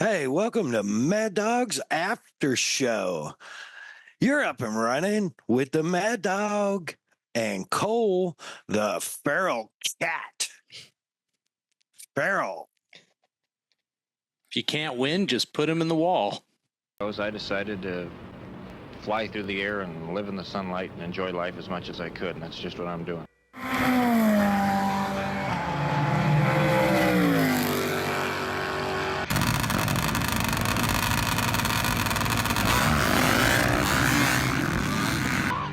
Hey, welcome to MAddOG'S After Show. You're up and running with the Mad Dog and Cole, the feral cat. Feral. If you can't win, just put him in the wall. I decided to fly through the air and live in the sunlight and enjoy life as much as I could, and that's just what I'm doing.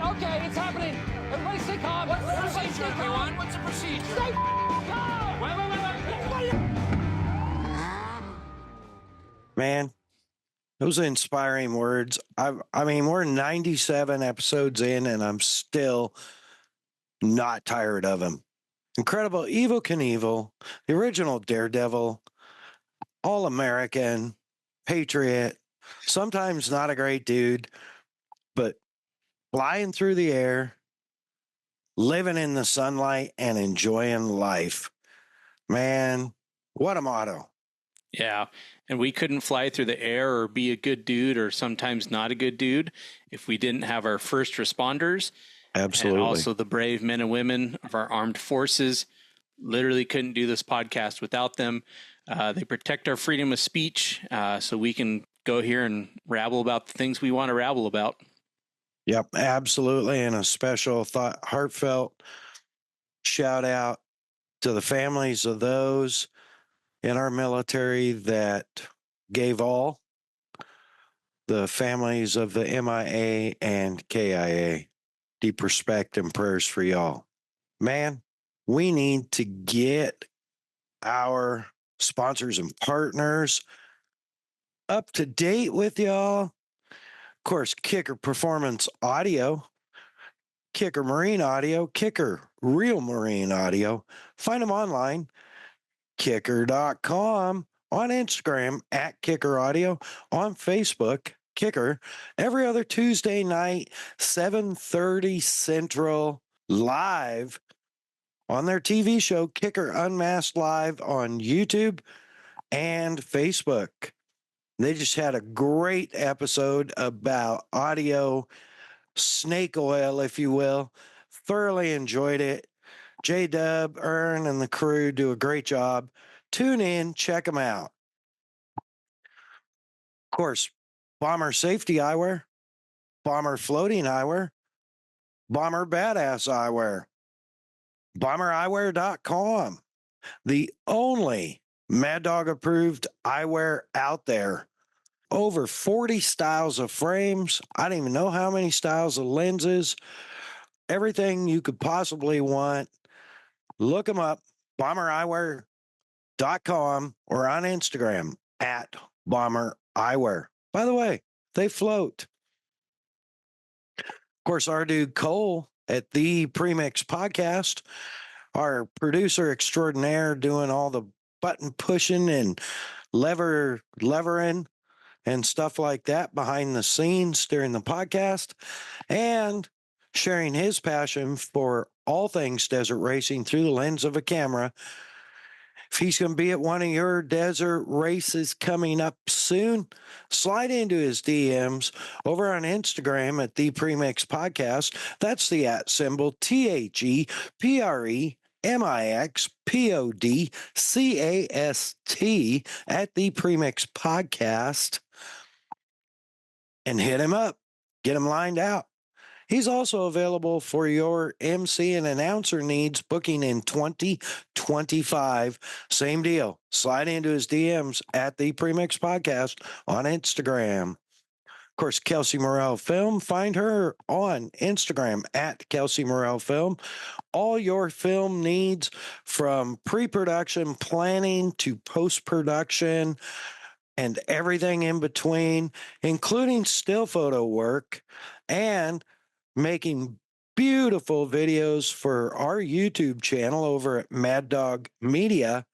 Okay, it's happening. Everybody stay calm. What's the procedure, everyone? What's the procedure? Stay calm! Wait. Man, those are inspiring words. I mean, we're 97 episodes in, and I'm still not tired of them. Incredible Evel Knievel, the original Daredevil, All-American, Patriot, sometimes not a great dude, but flying through the air, living in the sunlight, and enjoying life. Man, what a motto. Yeah, and we couldn't fly through the air or be a good dude or sometimes not a good dude if we didn't have our first responders. Absolutely. And also the brave men and women of our armed forces. Literally couldn't do this podcast without them. They protect our freedom of speech so we can go here and rabble about the things we want to rabble about. Yep, absolutely. And a special heartfelt shout out to the families of those in our military that gave all, the families of the MIA and KIA. Deep respect and prayers for y'all. Man, we need to get our sponsors and partners up to date with y'all. Of course, Kicker Performance Audio, Kicker Marine Audio, Kicker Real Marine Audio. Find them online, kicker.com, on Instagram at Kicker Audio, on Facebook, Kicker, every other Tuesday night, 7:30 Central, live on their TV show, Kicker Unmasked Live, on YouTube and Facebook. They just had a great episode about audio, snake oil, if you will. Thoroughly enjoyed it. J-Dub, Ern, and the crew do a great job. Tune in, check them out. Of course, Bomber Safety Eyewear, Bomber Floating Eyewear, Bomber Badass Eyewear, BomberEyewear.com, the only Mad Dog approved eyewear out there. Over 40 styles of frames. I don't even know how many styles of lenses. Everything you could possibly want. Look them up, BomberEyewear.com, or on Instagram at BomberEyewear. By the way, they float. Of course, our dude Cole at the Premix Podcast, our producer extraordinaire, doing all the button pushing and levering and stuff like that behind the scenes during the podcast, and sharing his passion for all things desert racing through the lens of a camera. If he's going to be at one of your desert races coming up soon, slide into his DMs over on Instagram at the Premix Podcast. That's the @ symbol ThePremixPodcast at the Premix Podcast. And hit him up. Get him lined out. He's also available for your MC and announcer needs, booking in 2025. Same deal. Slide into his DMs at the Premix Podcast on Instagram. Of course, Kelsey Morel Film. Find her on Instagram at Kelsey Morel Film. All your film needs, from pre-production planning to post-production, and everything in between, including still photo work and making beautiful videos for our YouTube channel over at Mad Dog Media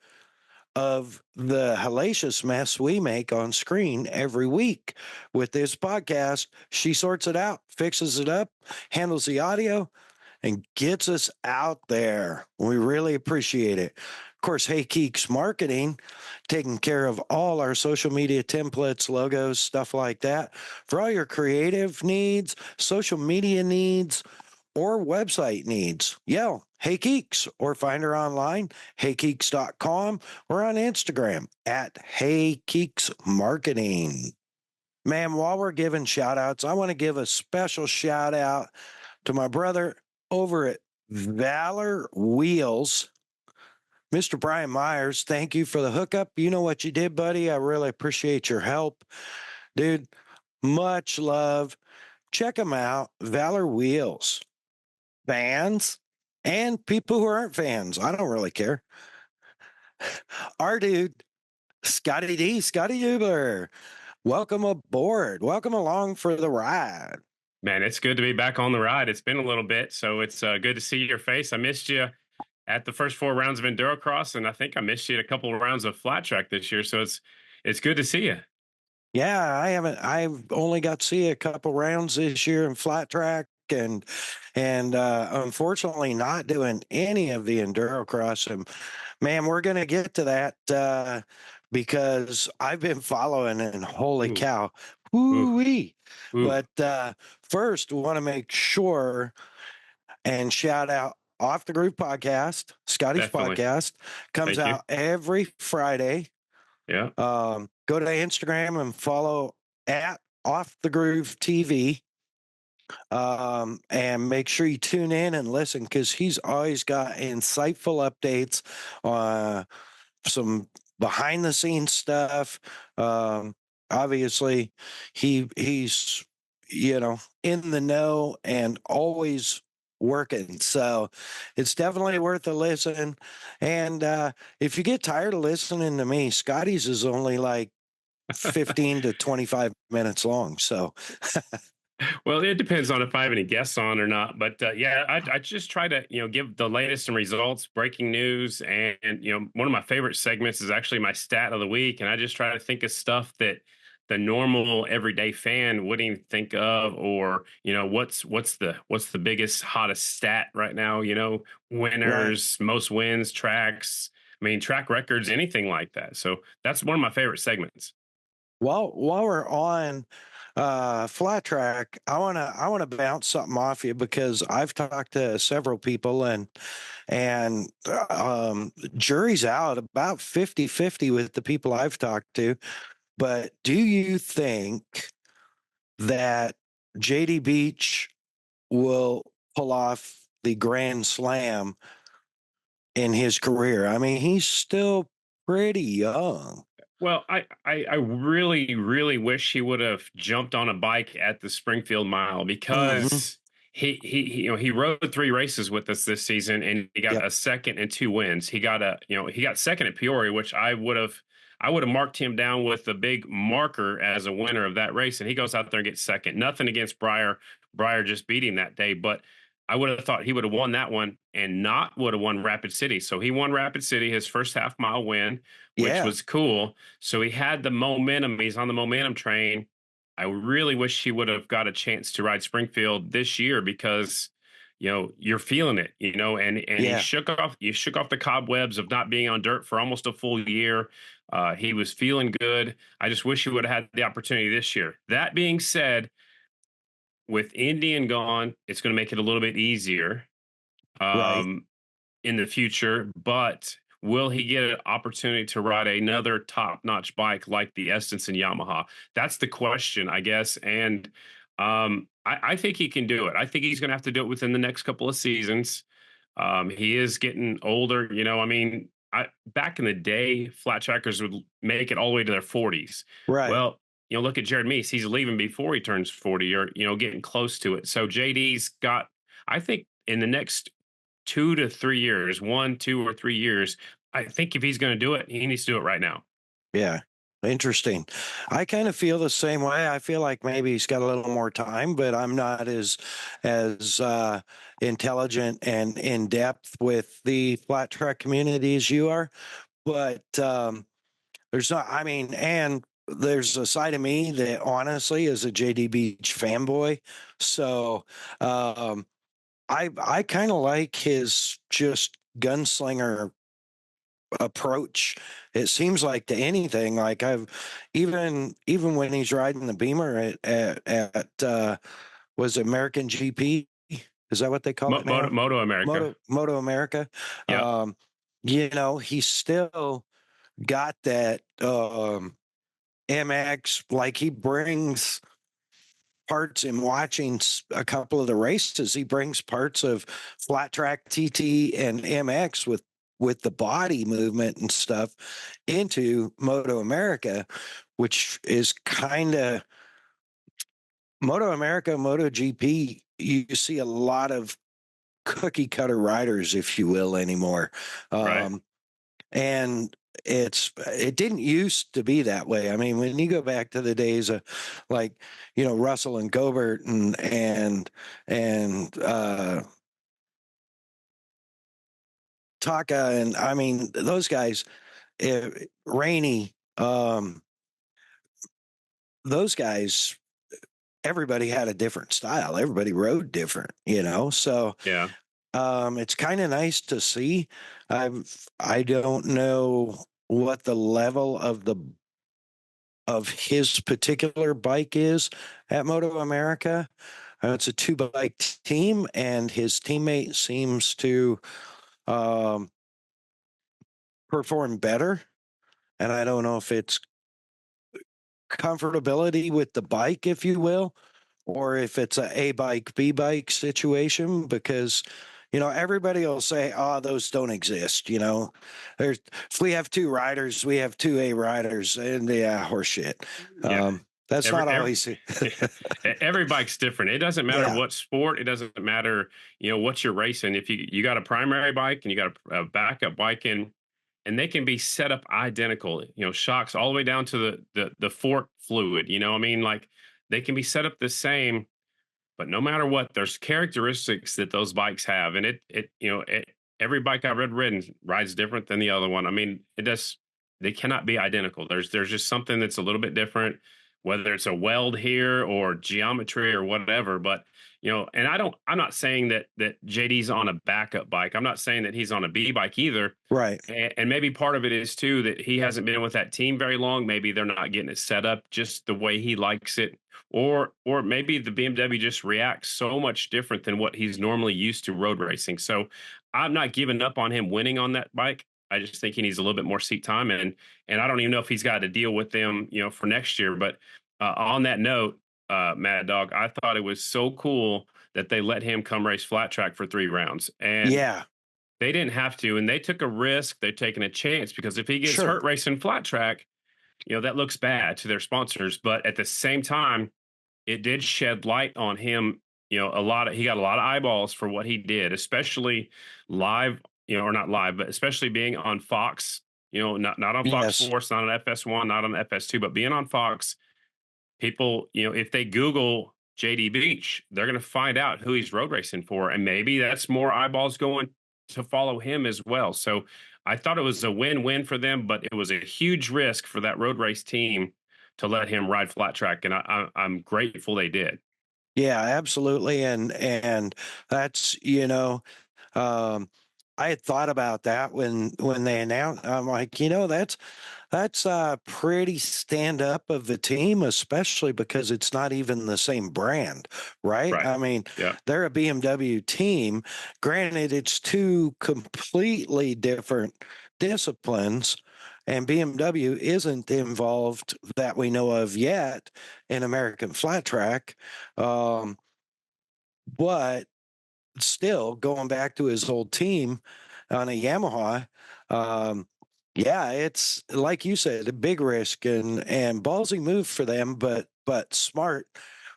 of the hellacious mess we make on screen every week. With this podcast, she sorts it out, fixes it up, handles the audio, and gets us out there. We really appreciate it. Of course, Hey Geeks Marketing, taking care of all our social media templates, logos, stuff like that. For all your creative needs, social media needs, or website needs, yell Hey Geeks or find her online, heygeeks.com, or on Instagram at Hey Geeks Marketing. Man, while we're giving shout outs, I want to give a special shout out to my brother over at Valor Wheels, Mr. Brian Myers. Thank you for the hookup. You know what you did, buddy. I really appreciate your help. Dude, much love. Check them out, Valor Wheels. Fans and people who aren't fans. I don't really care. Our dude, Scottie Deubler. Welcome aboard. Welcome along for the ride. Man, it's good to be back on the ride. It's been a little bit, so it's good to see your face. I missed you at the first 4 rounds of Endurocross, and I think I missed you at a couple of rounds of flat track this year. So it's good to see you. Yeah, I've only got to see a couple rounds this year in flat track, and unfortunately not doing any of the Endurocross. And man, we're gonna get to that because I've been following, and holy cow, woo-wee. But first, we want to make sure and shout out Off the Groove podcast. Scottie's Definitely. podcast comes Thank you. out every Friday. Yeah. Go to Instagram and follow at Off the Groove TV. And make sure you tune in and listen, because he's always got insightful updates, some behind the scenes stuff. Obviously he's in the know and always working, so it's definitely worth a listen. And if you get tired of listening to me, Scottie's is only like 15 to 25 minutes long, so Well, it depends on if I have any guests on or not. But yeah, I just try to give the latest and results, breaking news, and one of my favorite segments is actually my stat of the week, and I just try to think of stuff that the normal everyday fan wouldn't even think of, or what's the biggest hottest stat right now? Winners, most wins, tracks. I mean, track records, anything like that. So that's one of my favorite segments. while we're on flat track, I want to bounce something off you, because I've talked to several people, and jury's out about 50-50 with the people I've talked to. But do you think that JD Beach will pull off the Grand Slam in his career? I mean, he's still pretty young. Well, I really, really wish he would have jumped on a bike at the Springfield Mile, because he rode 3 races with us this season, and he got a second and 2 wins. He got second at Peoria, which I would have marked him down with a big marker as a winner of that race, and he goes out there and gets second. Nothing against Breyer. Breyer just beat him that day, but I would have thought he would have won that one and not would have won Rapid City. So he won Rapid City, his first half-mile win, which was cool. So he had the momentum. He's on the momentum train. I really wish he would have got a chance to ride Springfield this year, because you're feeling it, and you shook off the cobwebs of not being on dirt for almost a full year. He was feeling good. I just wish he would have had the opportunity this year. That being said, with Indian gone, it's going to make it a little bit easier in the future. But will he get an opportunity to ride another top-notch bike like the Essence and Yamaha? That's the question, I guess. And I think he can do it. I think he's going to have to do it within the next couple of seasons. He is getting older. I mean, back in the day, flat trackers would make it all the way to their 40s. Right. Well, look at Jared Meese. He's leaving before he turns 40, or, getting close to it. So JD's got, I think, in the next 2 to 3 years, 1, 2, or 3 years, I think if he's going to do it, he needs to do it right now. Yeah. Interesting. I kind of feel the same way. I feel like maybe he's got a little more time, but I'm not as intelligent and in depth with the flat track community as you are. But there's not, I mean, and there's a side of me that honestly is a JD Beach fanboy. So I kind of like his just gunslinger approach. It seems like to anything. Like I've even when he's riding the Beamer at was it American GP? Is that what they call it now? Moto America. Moto America. Yeah. He's still got that MX. Like he brings parts in watching a couple of the races. He brings parts of flat track TT and MX with the body movement and stuff into Moto America, which is kind of Moto America, Moto GP. You see a lot of cookie cutter riders, if you will, anymore. Right. And it didn't used to be that way. I mean, when you go back to the days of like, Russell and Gobert and Taka, and I mean, those guys, Rainey, those guys, everybody had a different style. Everybody rode different, so Yeah. it's kind of nice to see. I don't know what the level of his particular bike is at Moto America. It's a 2-bike team, and his teammate seems to perform better. And I don't know if it's comfortability with the bike, if you will, or if it's a bike, B bike situation, because everybody will say, "Oh, those don't exist." If we have 2 riders, we have 2 A riders, and horseshit. Yeah. That's not always. Every bike's different. It doesn't matter Yeah. what sport. It doesn't matter, what you're racing. If you got a primary bike and you got a backup bike and they can be set up identical, shocks all the way down to the fork fluid. I mean, like they can be set up the same, but no matter what, there's characteristics that those bikes have, and every bike I've ridden rides different than the other one. I mean, they cannot be identical. There's just something that's a little bit different, whether it's a weld here or geometry or whatever. But and I'm not saying that JD's on a backup bike. I'm not saying that he's on a B bike either. Right. And maybe part of it is too that he hasn't been with that team very long. Maybe they're not getting it set up just the way he likes it. Or maybe the BMW just reacts so much different than what he's normally used to road racing. So I'm not giving up on him winning on that bike. I just think he needs a little bit more seat time, and I don't even know if he's got to deal with them, for next year. But on that note, Mad Dog, I thought it was so cool that they let him come race flat track for 3 rounds, and they didn't have to, and they took a risk. They're taking a chance because if he gets hurt racing flat track, that looks bad to their sponsors. But at the same time, it did shed light on him. He got a lot of eyeballs for what he did, especially live, or not live, but especially being on Fox, not on Fox Sports, not on FS1, not on FS2, but being on Fox. People, if they Google JD Beach, they're going to find out who he's road racing for. And maybe that's more eyeballs going to follow him as well. So I thought it was a win-win for them, but it was a huge risk for that road race team to let him ride flat track. And I'm grateful they did. Yeah, absolutely. And that's, I had thought about that when they announced. I'm like, that's pretty stand up of the team, especially because it's not even the same brand, right? I mean, they're a BMW team. Granted, it's 2 completely different disciplines, and BMW isn't involved that we know of yet in American flat track. But still, going back to his old team on a Yamaha, it's like you said, a big risk and ballsy move for them, but smart.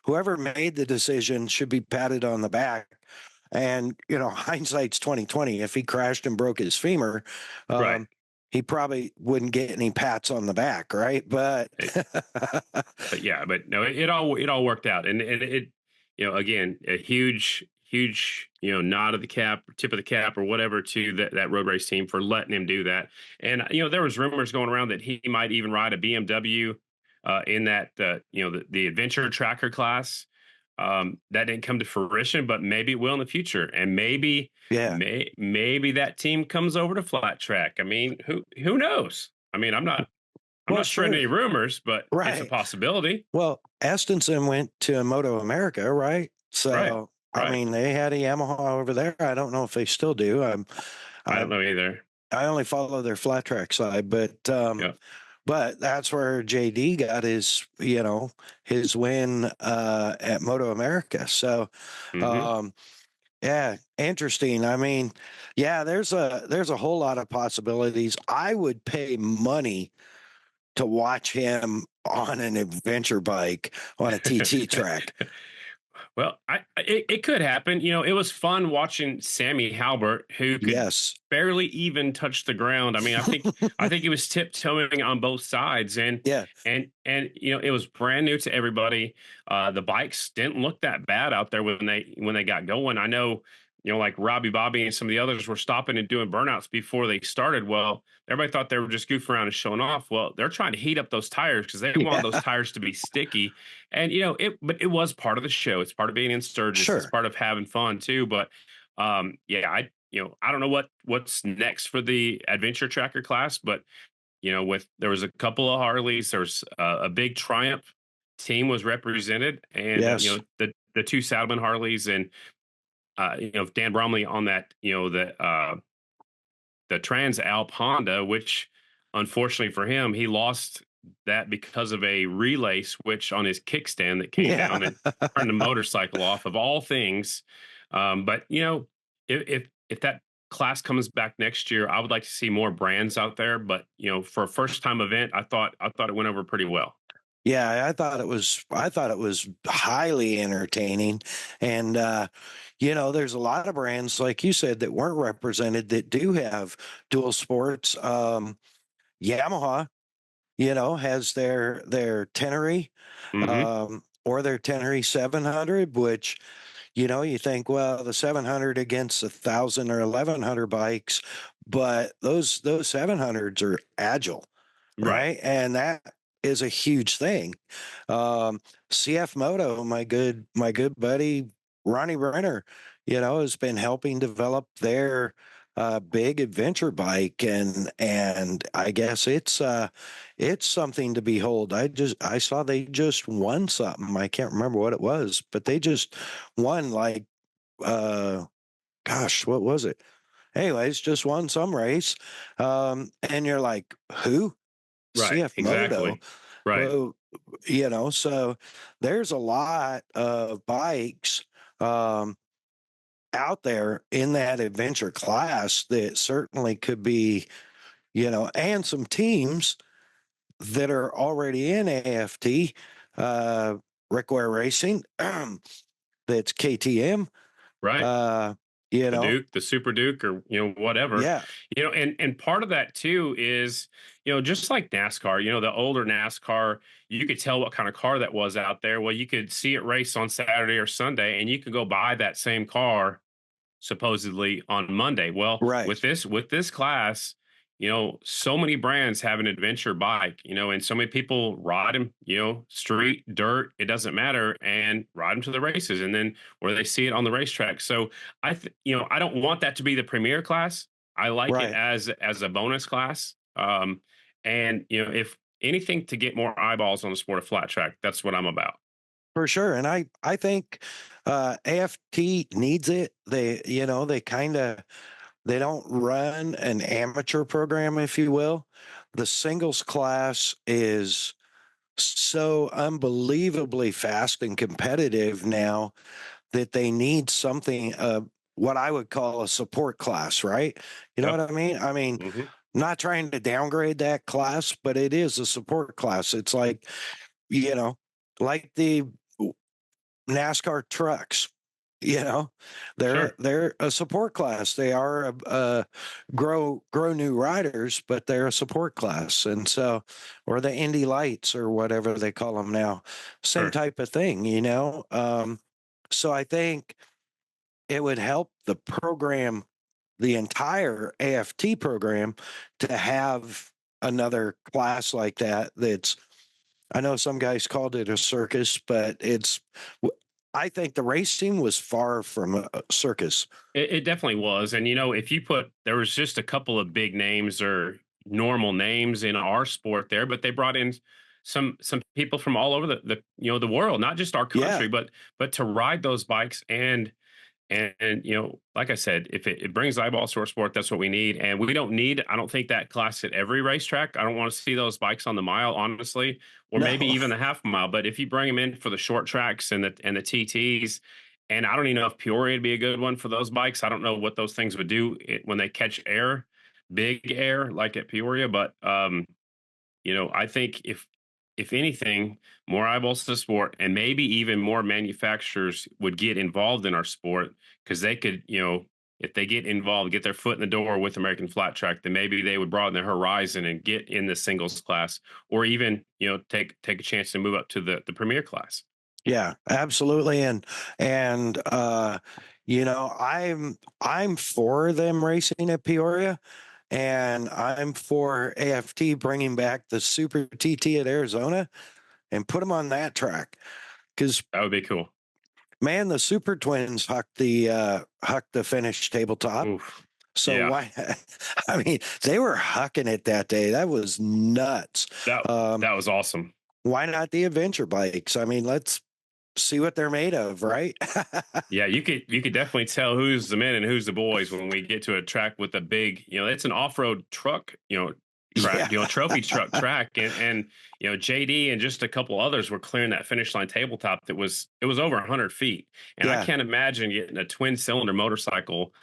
Whoever made the decision should be patted on the back. And hindsight's 2020. If he crashed and broke his femur, he probably wouldn't get any pats on the back, right? But but no, it all worked out, and it again, a huge nod of the cap, tip of the cap, or whatever to that road race team for letting him do that. And there was rumors going around that he might even ride a BMW in that the adventure tracker class. That didn't come to fruition, but maybe it will in the future. And maybe, Yeah. maybe that team comes over to flat track. I mean, who knows? I mean, I'm Well, not spreading sure. any rumors, but it's a Right. possibility. Well, Estenson went to Moto America, right? Right. So, I Right. mean, they had a Yamaha over there. I don't know if they still do. I I don't know either. I only follow their flat track side, Yeah. but that's where JD got his, his win at Moto America. So, Hmm. um, yeah, interesting. I mean, yeah, there's a whole lot of possibilities. I would pay money to watch him on an adventure bike on a TT track. Well, it could happen. You know, it was fun watching Sammy Halbert, who could Yes. barely even touch the ground. I mean, I think he was tiptoeing on both sides, and Yeah. and you know, it was brand new to everybody. The bikes didn't look that bad out there when they got going. I know, you know, like Robbie Bobby and some of the others were stopping and doing burnouts before they started. Well, everybody thought they were just goofing around and showing off. Well, they're trying to heat up those tires because they want Yeah. those tires to be sticky. And you know, but it was part of the show. It's part of being in Sturgis. It's Sure. part of having fun too. But yeah, I don't know what's next for the adventure tracker class, but you know, there was a couple of Harleys, there's a big Triumph team was represented, and you Yes. know, the two Saddleman Harleys, and you know, Dan Bromley on that, you know, the Trans Alp Honda, which unfortunately for him, he lost that because of a relay switch on his kickstand that came Yeah. down and turned the motorcycle off, of all things. But you know, if that class comes back next year, I would like to see more brands out there. But you know, for a first time event, I thought it went over pretty well. Yeah, I thought it was highly entertaining. And there's a lot of brands like you said that weren't represented that do have dual sports. Yamaha, has their Tenere, Hmm. or their Tenere 700, which, you think, well, the 700 against 1,000 or 1,100 bikes, but those 700s are agile, Right. right? And that is a huge thing. Um, CF Moto, my good buddy Ronnie Renner, has been helping develop their big adventure bike, and I guess it's something to behold. I saw they just won something. I can't remember what it was, but they just won, like, uh gosh, what was it? Anyways, just won some race. And you're like, who? Right. CF Moto. Exactly. Right. Well, so there's a lot of bikes um, out there in that adventure class that certainly could be, and some teams that are already in AFT, uh, Rickware Racing, that's KTM, Right. uh, you The know, Duke, the Super Duke, or you know, whatever. yeah, You know, and part of that too is, you know, just like NASCAR, you know, the older NASCAR, you could tell what kind of car that was out there. Well, you could see it race on Saturday or Sunday, and you could go buy that same car supposedly on Monday. Well, right. with this class, you know, so many brands have an adventure bike, you know, and so many people ride them, you know, street, dirt, it doesn't matter, and ride them to the races, and then where they see it on the racetrack. So you know, I don't want that to be the premier class. I like it Right. as a bonus class. And you know, if anything to get more eyeballs on the sport of flat track, that's what I'm about. For sure. And I think AFT needs it. They don't run an amateur program, if you will. The singles class is so unbelievably fast and competitive now that they need something, what I would call a support class, right? You know Yep. what I mean? I mean, Hmm. not trying to downgrade that class, but it is a support class. It's like, you know, like the NASCAR trucks. You know, they're Sure. they're a support class. They are a grow new riders, but they're a support class, and so, or the Indy Lights or whatever they call them now, same Sure. type of thing. So I think it would help the program, the entire AFT program, to have another class like that. I know some guys called it a circus, but I think the racing was far from a circus. It definitely was. And, if you there was just a couple of big names or normal names in our sport there, but they brought in some people from all over the world, not just our Yeah. country, but to ride those bikes. And like I said, if it brings eyeballs to our sport, that's what we need. And we don't need, I don't think, that class at every racetrack. I don't want to see those bikes on the mile, honestly, or maybe No. even the half mile. But if you bring them in for the short tracks and the TTs, and I don't even know if Peoria would be a good one for those bikes. I don't know what those things would do when they catch air, big air like at Peoria. But I think if anything, more eyeballs to the sport, and maybe even more manufacturers would get involved in our sport, because they could, if they get involved, get their foot in the door with American Flat Track, then maybe they would broaden their horizon and get in the singles class, or even, take a chance to move up to the premier class. Yeah, absolutely. And I'm for them racing at Peoria, and I'm for AFT bringing back the Super TT at Arizona and put them on that track, because That would be cool. man, the Super Twins hucked the finish tabletop. Oof. So Yeah. why? I mean, they were hucking it that day. That was nuts. That was awesome. Why not the adventure bikes? I mean, let's see what they're made of, right? Yeah, you could definitely tell who's the men and who's the boys when we get to a track with a big, it's an off-road truck, track, Yeah. trophy truck track, and JD and just a couple others were clearing that finish line tabletop it was over 100 feet, and Yeah. I can't imagine getting a twin cylinder motorcycle,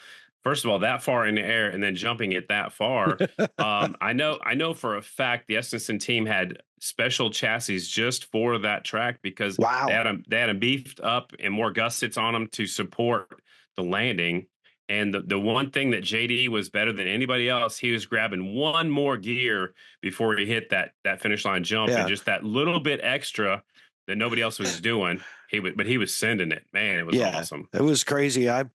first of all, that far in the air, and then jumping it that far. I know for a fact the Estenson team had special chassis just for that track, because Wow. they had them beefed up and more gussets on them to support the landing. And the one thing that JD was better than anybody else, he was grabbing one more gear before he hit that finish line jump, Yeah. and just that little bit extra that nobody else was doing. But he was sending it, man. It was awesome. It was crazy. I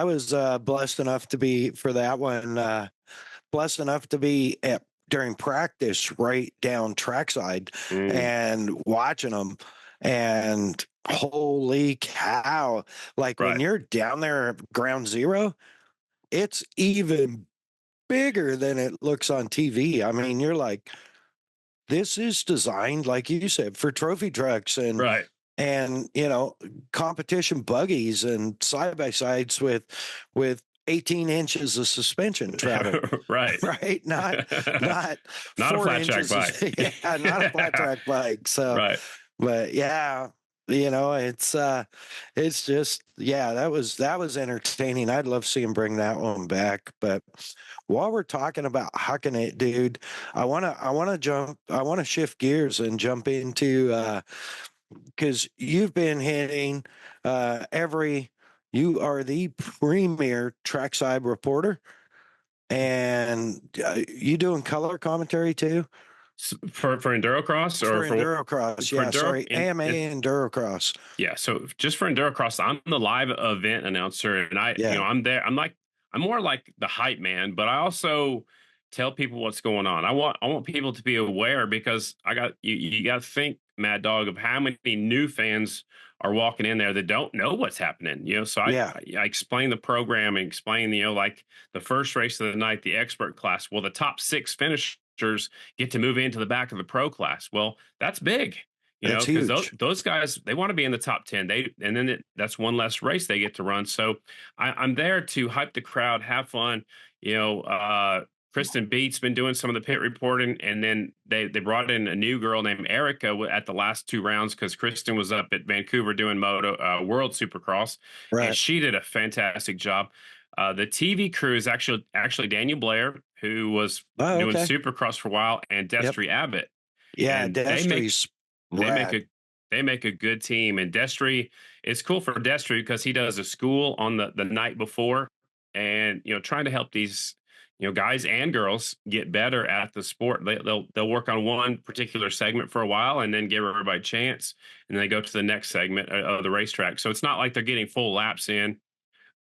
was blessed enough to be for that one. Blessed enough to be during practice right down trackside and watching them, and holy cow! Like when you're down there at ground zero, it's even bigger than it looks on TV. I mean, you're like, this is designed, like you said, for trophy trucks and Right. and competition buggies and side by sides with 18 inches of suspension travel. Right. Not not a 4 flat track inches bike. yeah, not a flat track bike. So Right. but yeah, it's just, yeah, that was entertaining. I'd love to see him bring that one back. But while we're talking about hucking it, dude, I want to shift gears and jump into because you've been hitting you are the premier trackside reporter, and you doing color commentary too For Endurocross, or for Endurocross? Yeah, sorry, AMA Endurocross. Yeah, so just for Endurocross, I'm the live event announcer, and I'm there. I'm more like the hype man, but I also tell people what's going on. I want people to be aware, because you got to think, Mad Dog, of how many new fans are walking in there that don't know what's happening. So I explain the program and explain, like the first race of the night, the expert class. Well, the top 6 finishers get to move into the back of the pro class. Well, that's big. That's because huge. those guys, they want to be in the top 10. That's one less race they get to run. So I'm there to hype the crowd, have fun. Kristen Beat's been doing some of the pit reporting, and then they brought in a new girl named Erica at the last 2 rounds, because Kristen was up at Vancouver doing World Supercross, Right. and she did a fantastic job. The TV crew is actually Daniel Blair, who was doing Supercross for a while, and Destry Abbott. Yeah, and Destry's they make a good team. And Destry, it's cool for Destry because he does a school on the night before, and trying to help these guys and girls get better at the sport. They'll work on one particular segment for a while, and then give everybody a chance, and they go to the next segment of the racetrack. So it's not like they're getting full laps in.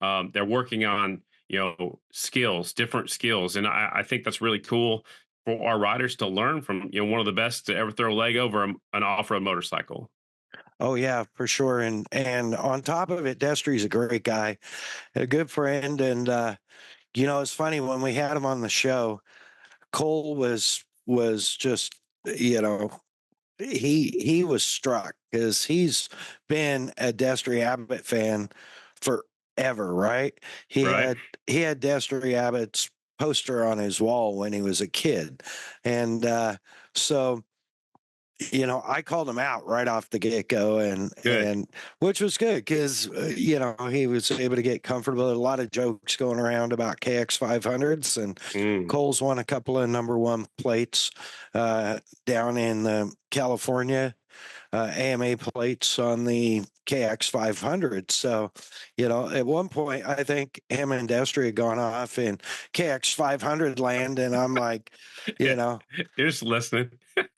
They're working on different skills, and I think that's really cool for our riders to learn from one of the best to ever throw a leg over an off-road motorcycle. Oh yeah, for sure. And on top of it, Destry's a great guy, a good friend. And it's funny when we had him on the show, Cole was just, he was struck because he's been a Destry Abbott fan forever, right? He Right. had he had Destry Abbott's poster on his wall when he was a kid. And so I called him out right off the get-go, Good. and which was good because he was able to get comfortable. A lot of jokes going around about KX 500s, and Cole's won a couple of number one plates down in California, AMA plates on the KX 500. So, at one point, I think him and Destry had gone off in KX 500 land, and I'm like, You're just listening.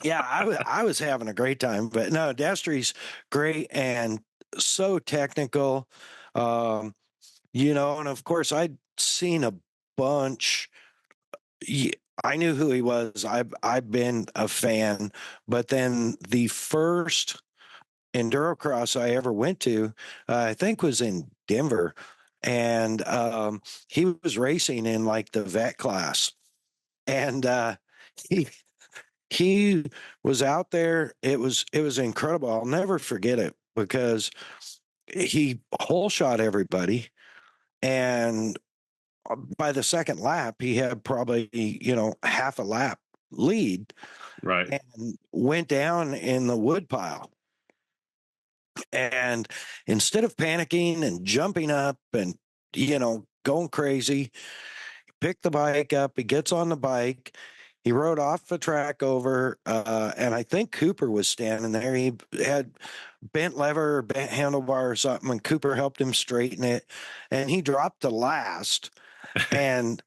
yeah, I was having a great time. But no, Destry's great and so technical. And of course I'd seen a bunch. I knew who he was. I've been a fan, but then the first Endurocross I ever went to, I think was in Denver, and he was racing in like the vet class, and he he was out there. It was incredible. I'll never forget it because he hole shot everybody, and by the second lap he had probably half a lap lead, Right. and went down in the wood pile. And instead of panicking and jumping up and going crazy, he picked the bike up. He gets on the bike. He rode off the track over, and I think Cooper was standing there. He had bent lever or bent handlebar or something, and Cooper helped him straighten it. And he dropped the last. And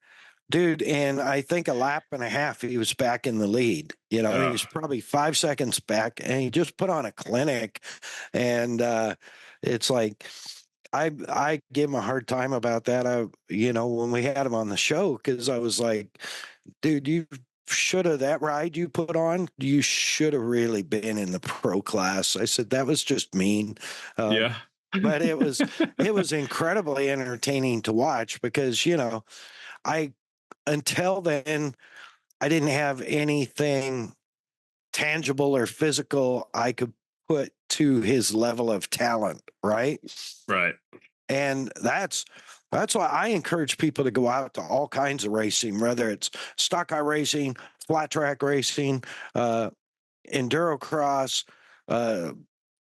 dude, in I think a lap and a half, he was back in the lead. He was probably 5 seconds back, and he just put on a clinic. And it's like, I give him a hard time about that. When we had him on the show, because I was like, dude, you should have, that ride you put on, you should have really been in the pro class. I said, that was just mean. Yeah. But it was incredibly entertaining to watch because, until then, I didn't have anything tangible or physical I could put to his level of talent. Right. Right. And that's why I encourage people to go out to all kinds of racing, whether it's stock car racing, flat track racing, endurocross,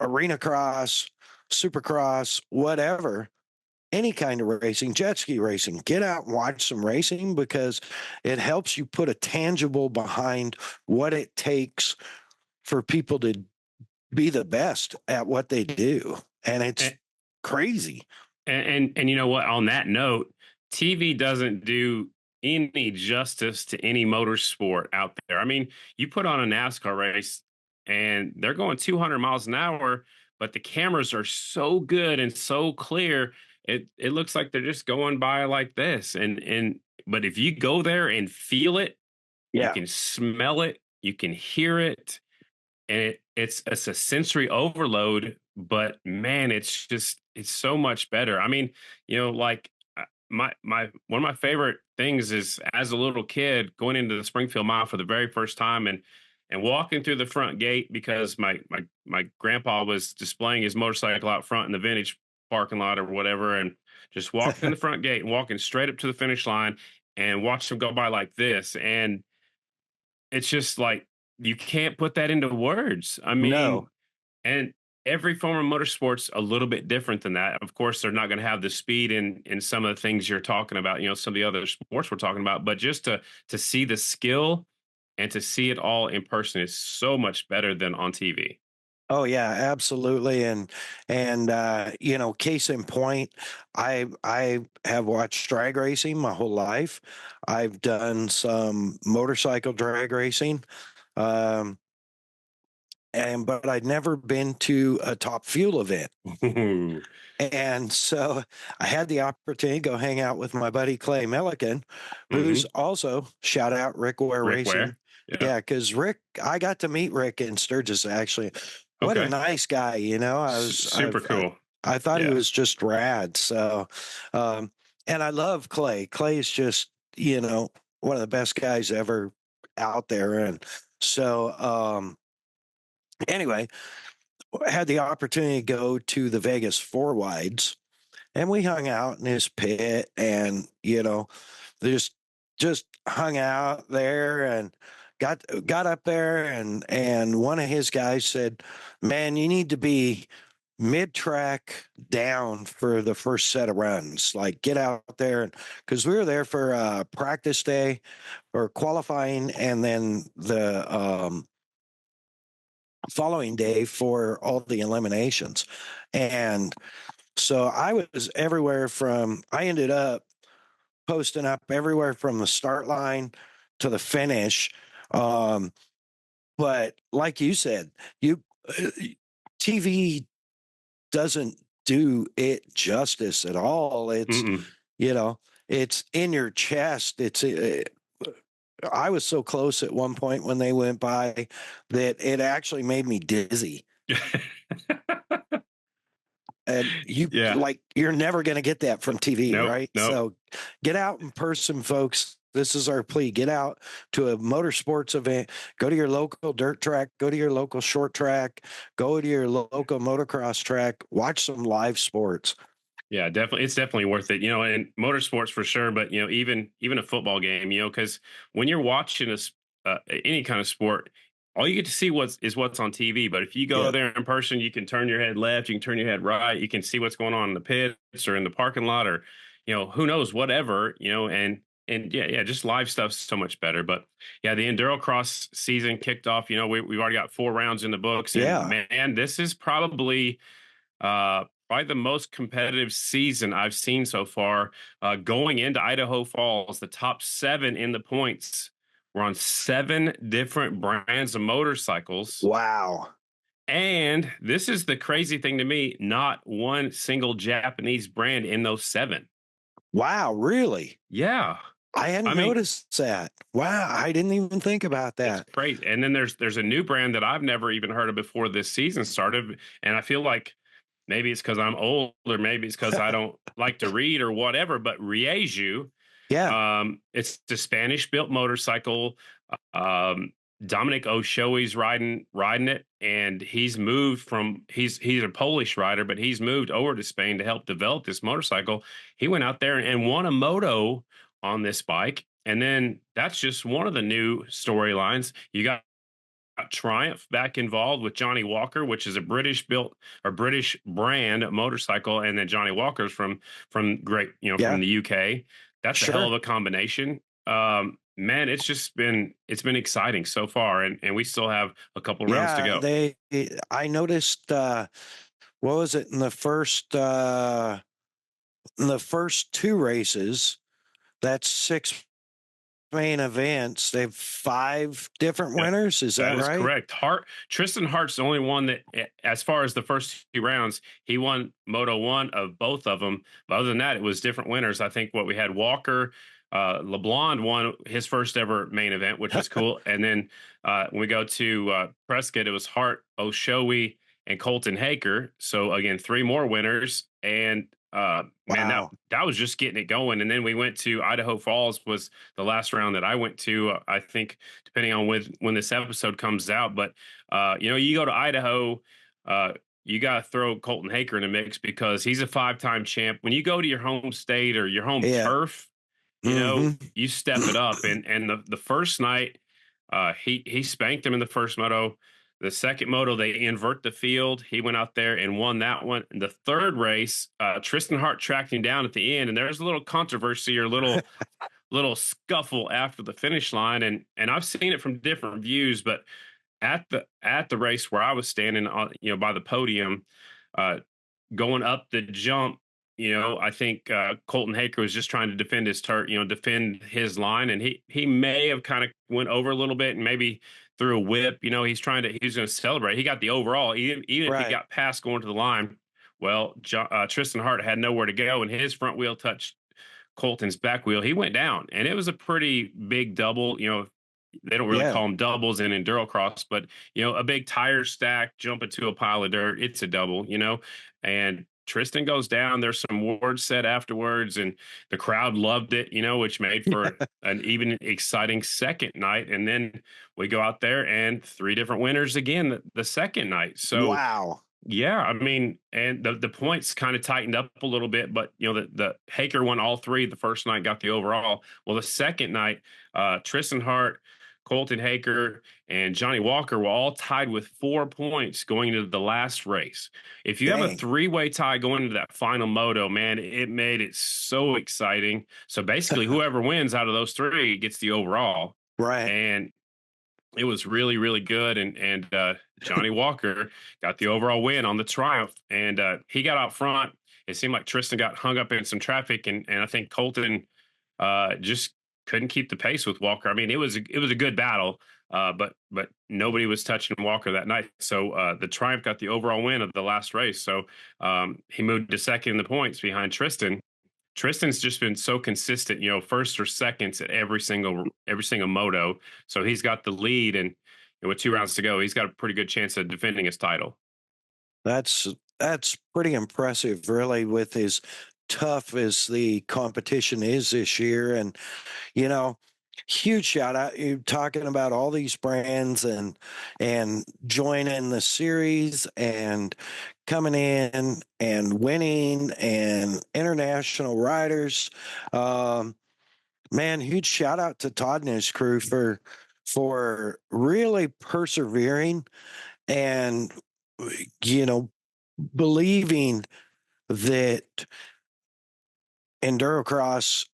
arena cross, supercross, whatever, any kind of racing, jet ski racing. Get out and watch some racing because it helps you put a tangible behind what it takes for people to be the best at what they do. And it's crazy. And you know what? On that note, TV doesn't do any justice to any motorsport out there. I mean, you put on a NASCAR race and they're going 200 miles an hour, but the cameras are so good and so clear. It looks like they're just going by like this. But if you go there and feel it, you can smell it, you can hear it, and it's a sensory overload. But man, it's so much better. I mean, like my one of my favorite things is as a little kid going into the Springfield Mile for the very first time and walking through the front gate because my grandpa was displaying his motorcycle out front in the vintage parking lot or whatever, and just walking in the front gate and walking straight up to the finish line and watch them go by like this. And it's just like, you can't put that into words. I mean, No. And every form of motorsport's a little bit different than that. Of course, they're not going to have the speed in some of the things you're talking about, some of the other sports we're talking about, but just to see the skill and to see it all in person is so much better than on TV. Oh yeah, absolutely. And case in point, I have watched drag racing my whole life. I've done some motorcycle drag racing. But I'd never been to a Top Fuel event. And so I had the opportunity to go hang out with my buddy Clay Milliken, who's also, shout out Rick Ware Racing. Ware. Yeah, because I got to meet Rick in Sturgis actually. what a Okay. nice guy, Super cool. I thought he Yeah. was just rad. So, and I love Clay. Clay's just, one of the best guys ever out there. And so, anyway, I had the opportunity to go to the Vegas four wides, and we hung out in his pit, and just hung out there, and got up there, and one of his guys said, "Man, you need to be mid-track down for the first set of runs. Like, get out there." And because we were there for practice day or qualifying, and then the following day for all the eliminations. And so I was everywhere I ended up posting up everywhere from the start line to the finish. But like you said, TV doesn't do it justice at all. It's, Mm-mm. it's in your chest. I was so close at one point when they went by that it actually made me dizzy. And Yeah. you're never going to get that from TV, Nope, right? nope. So get out in person, folks. This is our plea. Get out to a motorsports event. Go to your local dirt track. Go to your local short track. Go to your local motocross track. Watch some live sports. Yeah, definitely. It's definitely worth it, and motorsports for sure. But, even a football game, because when you're watching any kind of sport, all you get to see what's on TV. But if you go Yep. there in person, you can turn your head left, you can turn your head right, you can see what's going on in the pits or in the parking lot, or, who knows, whatever, and yeah, just live stuff's so much better. But yeah, the Endurocross season kicked off. We've already got 4 rounds in the books, and Yeah. man, this is probably the most competitive season I've seen so far. Going into Idaho Falls, the top 7 in the points were on 7 different brands of motorcycles. Wow. And this is the crazy thing to me, not one single Japanese brand in those 7. Wow. Really? Yeah. I hadn't noticed that. Wow. I didn't even think about that. It's crazy. And then there's a new brand that I've never even heard of before this season started. And I feel like maybe it's because I'm old, or maybe it's because I don't like to read or whatever, but Rieju, Yeah. it's the Spanish-built motorcycle. Dominic Oshoi's riding it, and he's a Polish rider, but he's moved over to Spain to help develop this motorcycle. He went out there and won a moto on this bike, and then that's just one of the new storylines. You got Triumph back involved with Johnny Walker, which is a British brand motorcycle, and then Johnny Walker's from great, from the UK. That's a hell of a combination. Man, it's been exciting so far, and we still have a couple rounds to go. I noticed what was it in the first 2 races, that's 6 main events, they have 5 different winners. Is that right? That is correct. Tristan Hart's the only one that, as far as the first 2 rounds, he won Moto 1 of both of them. But other than that, it was different winners. I think we had Walker, LeBlanc won his first ever main event, which was cool. And then when we go to Prescott, it was Hart, Oshoi, and Colton Haker. So again, 3 more winners. And man, that was just getting it going. And then we went to Idaho Falls, was the last round that I went to, I think, depending on when this episode comes out. But, you go to Idaho, you got to throw Colton Haker in the mix because he's a 5-time champ. When you go to your home state or your home turf, you step it up. And the first night, he spanked him in the first moto. The second moto, they invert the field. He went out there and won that one. The third race, Tristan Hart tracked him down at the end, and there's a little controversy or little scuffle after the finish line. And I've seen it from different views, but at the race where I was standing on, by the podium, going up the jump, I think Colton Haker was just trying to defend defend his line, and he may have kind of went over a little bit and maybe threw a whip. He was going to celebrate. He got the overall, even if he got past going to the line. Well, Tristan Hart had nowhere to go, and his front wheel touched Colton's back wheel. He went down, and it was a pretty big double. they don't really Yeah. call them doubles in Endurocross, but a big tire stack, jump into a pile of dirt, it's a double, and Tristan goes down. There's some words said afterwards, and the crowd loved it, which made for an even exciting second night. And then we go out there and 3 different winners again the second night. So Wow. yeah, I mean, and the points kind of tightened up a little bit, but the Haker won all 3 the first night, got the overall. Well, the second night, Tristan Hart, Colton Haker, and Johnny Walker were all tied with 4 points going into the last race. If you have a Dang. 3-way tie going into that final moto, man, it made it so exciting. So basically, whoever wins out of those 3 gets the overall. Right. And it was really, really good. And Johnny Walker got the overall win on the Triumph. And he got out front. It seemed like Tristan got hung up in some traffic. And I think Colton just couldn't keep the pace with Walker. I mean, it was a good battle, but nobody was touching Walker that night. So the Triumph got the overall win of the last race. So he moved to second in the points behind Tristan. Tristan's just been so consistent, first or seconds at every single moto. So he's got the lead, and with 2 rounds to go, he's got a pretty good chance of defending his title. That's pretty impressive, really, with as tough as the competition is this year. And huge shout out, you talking about all these brands and joining the series and coming in and winning and international riders. Man, huge shout out to Todd and his crew for really persevering and believing that Endurocross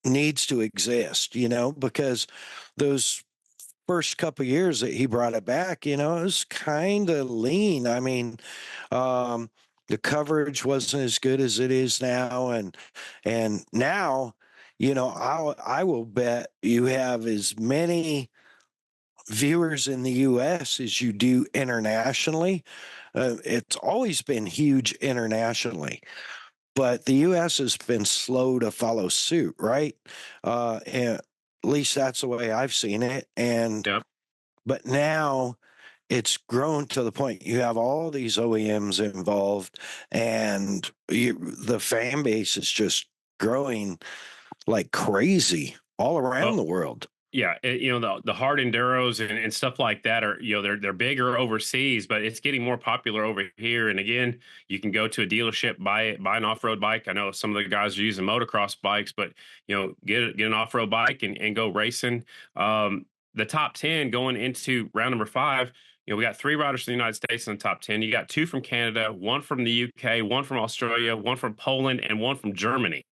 needs to exist, because those first couple of years that he brought it back, it was kind of lean. I mean, the coverage wasn't as good as it is now. And now, I will bet you have as many viewers in the US as you do internationally. It's always been huge internationally, but the US has been slow to follow suit, right? And at least that's the way I've seen it. And Yep. but now it's grown to the point you have all these OEMs involved, and the fan base is just growing like crazy all around the world. Yeah, the hard enduros and stuff like that are they're bigger overseas, but it's getting more popular over here. And again, you can go to a dealership, buy an off road bike. I know some of the guys are using motocross bikes, but get an off road bike and go racing. The top 10 going into round number 5. We got 3 riders from the United States in the top 10. You got 2 from Canada, 1 from the UK, 1 from Australia, 1 from Poland, and 1 from Germany.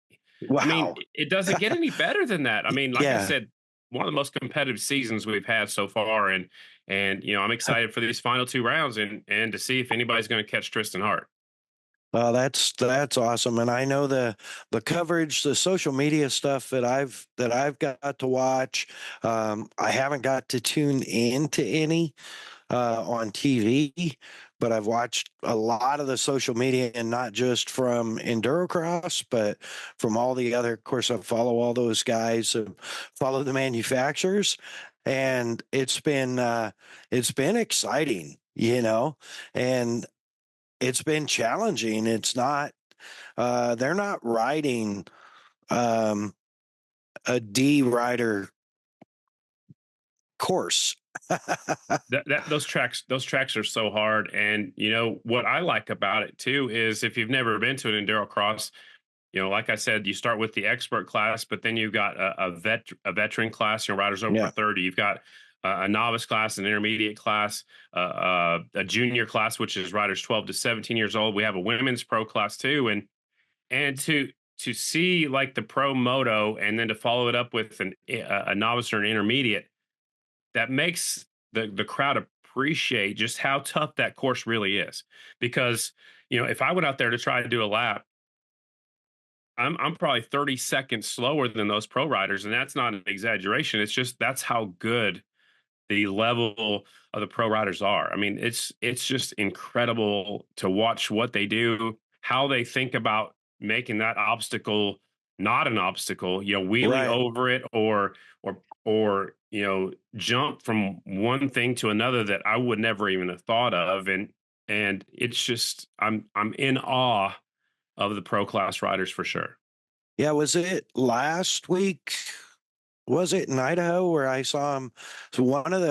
Wow. I mean, it doesn't get any better than that. I mean, like Yeah. I said, one of the most competitive seasons we've had so far, and I'm excited for these final 2 rounds and to see if anybody's going to catch Tristan Hart. Well, that's awesome, and I know the coverage, the social media stuff that I've got to watch. I haven't got to tune into any on TV, but I've watched a lot of the social media, and not just from Endurocross, but from all the other. Of course, I follow all those guys, follow the manufacturers, and it's been exciting, and it's been challenging. It's not they're not riding a D rider course. Those tracks are so hard. And what I like about it too is, if you've never been to an Endurocross, like I said, you start with the expert class, but then you've got a veteran class, riders over 30. You've got a novice class, an intermediate class, a junior class, which is riders 12 to 17 years old. We have a women's pro class too, and to see like the pro moto, and then to follow it up with a novice or an intermediate, that makes the crowd appreciate just how tough that course really is. Because if I went out there to try to do a lap, I'm probably 30 seconds slower than those pro riders, and that's not an exaggeration. It's just that's how good the level of the pro riders are. I mean, it's just incredible to watch what they do, how they think about making that obstacle not an obstacle, wheeling Right. over it, or jump from one thing to another that I would never even have thought of. And it's just, I'm in awe of the pro class riders for sure. Yeah, was it last week? Was it in Idaho where I saw him? So one of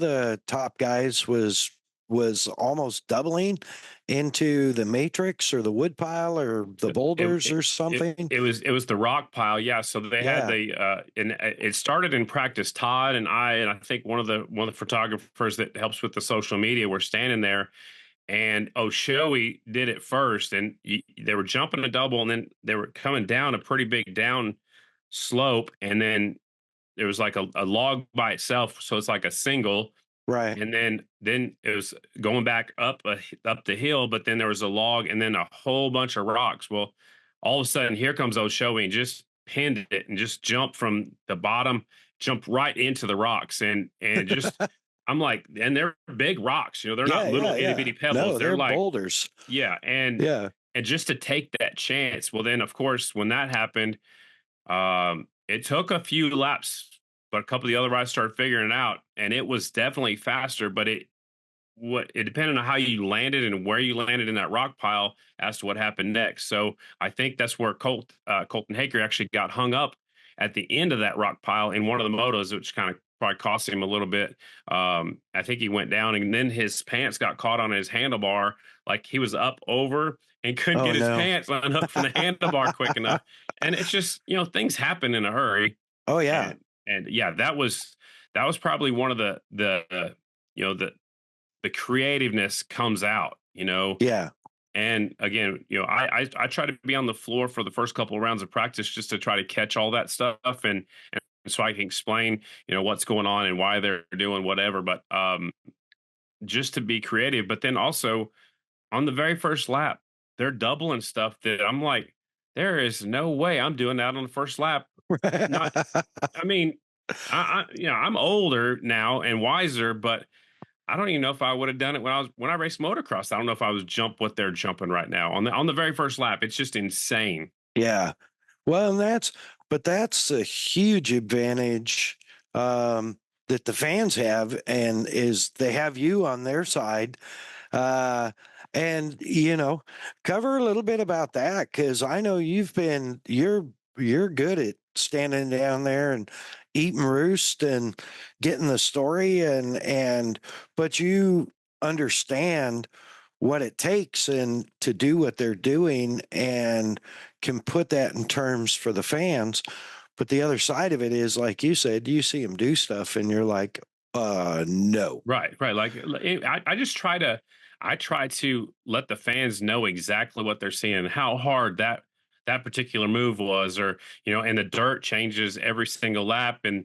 the top guys was almost doubling into the matrix or the woodpile or the boulders or something. It was the rock pile. Yeah. So they had and it started in practice. Todd and I think one of the photographers that helps with the social media were standing there, and Oshoi did it first, and they were jumping a double, and then they were coming down a pretty big down slope, and then there was like a log by itself, so it's like a single, Right. and then it was going back up the hill, but then there was a log, and then a whole bunch of rocks. Well, all of a sudden, here comes Oshoi and just pinned it and just jumped from the bottom, jumped right into the rocks, and just. I'm like, and they're big rocks, they're not little itty bitty pebbles. No, they're like boulders. Yeah. And just to take that chance. Well, then of course, when that happened, it took a few laps, but a couple of the other riders started figuring it out, and it was definitely faster, but it depended on how you landed and where you landed in that rock pile as to what happened next. So I think that's where Colton Haker actually got hung up at the end of that rock pile in one of the motos, which kind of probably cost him a little bit. I think he went down, and then his pants got caught on his handlebar. Like he was up over and couldn't get his pants unhooked from the handlebar quick enough. And it's just, things happen in a hurry. Oh yeah. And yeah, that was probably one of the creativeness comes out, Yeah. And again, I try to be on the floor for the first couple of rounds of practice just to try to catch all that stuff and so I can explain, what's going on and why they're doing whatever. But just to be creative. But then also on the very first lap, they're doubling stuff that I'm like, there is no way I'm doing that on the first lap. Not, I mean, I'm older now and wiser, but I don't even know if I would have done it when I raced motocross. I don't know if I was jump what they're jumping right now on the very first lap. It's just insane. Yeah. Well, that's a huge advantage that the fans have, and is they have you on their side. And cover a little bit about that, because I know you're good at standing down there and eating roost and getting the story but you understand what it takes and to do what they're doing and can put that in terms for the fans. But the other side of it is, like you said, you see them do stuff and you're like, no. Right. Like I try to let the fans know exactly what they're seeing, how hard that particular move was, or, and the dirt changes every single lap. And,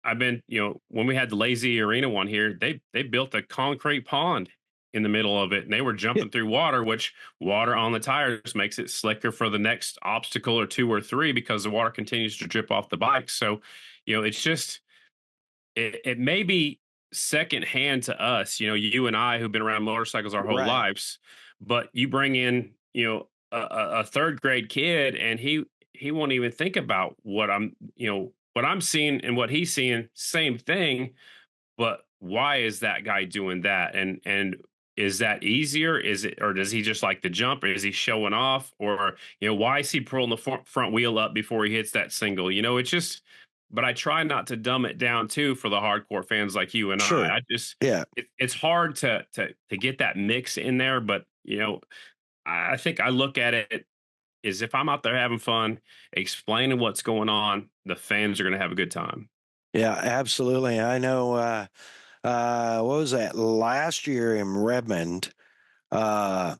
I've been, when we had the Lazy Arena one here, they built a concrete pond in the middle of it, and they were jumping through water, which water on the tires makes it slicker for the next obstacle or two or three because the water continues to drip off the bike. So, it's just, it may be secondhand to us, you and I who've been around motorcycles our whole lives, but you bring in, a third grade kid and he won't even think about what I'm seeing and what he's seeing, same thing. But why is that guy doing that? And is that easier? Is it, or does he just like the jump? Or is he showing off? Or, why is he pulling the front wheel up before he hits that single? It's just, but I try not to dumb it down too for the hardcore fans like you and I. I just, it's hard to get that mix in there. But, I think I look at it as if I'm out there having fun, explaining what's going on, the fans are going to have a good time. Yeah, absolutely. I know, what was that last year in Redmond, at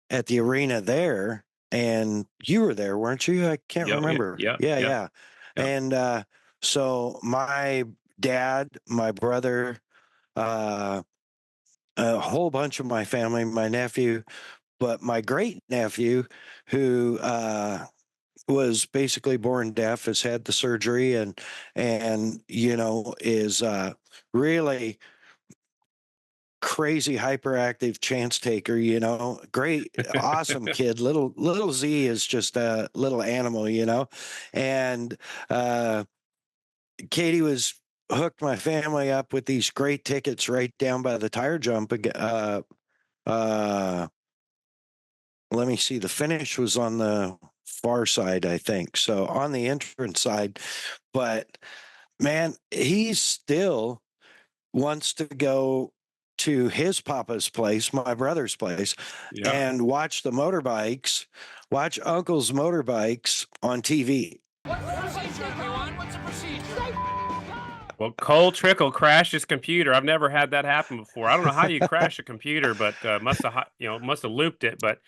the arena there, and you were there, weren't you? I can't remember. Yeah. And, so my dad, my brother, a whole bunch of my family, my nephew, but my great nephew, who was basically born deaf, has had the surgery and is really crazy hyperactive chance taker, great, awesome kid. Little Z is just a little animal, and Katie was hooked my family up with these great tickets right down by the tire jump. Uh, let me see. The finish was on the far side, I think. So on the entrance side, but man, he still wants to go to his papa's place, my brother's place, Yeah. and watch the motorbikes, watch uncle's motorbikes on TV. What's the procedure, everyone? What's the procedure? Well, Cole Trickle crashed his computer. I've never had that happen before. I don't know how you crash a computer, but must have looped it. But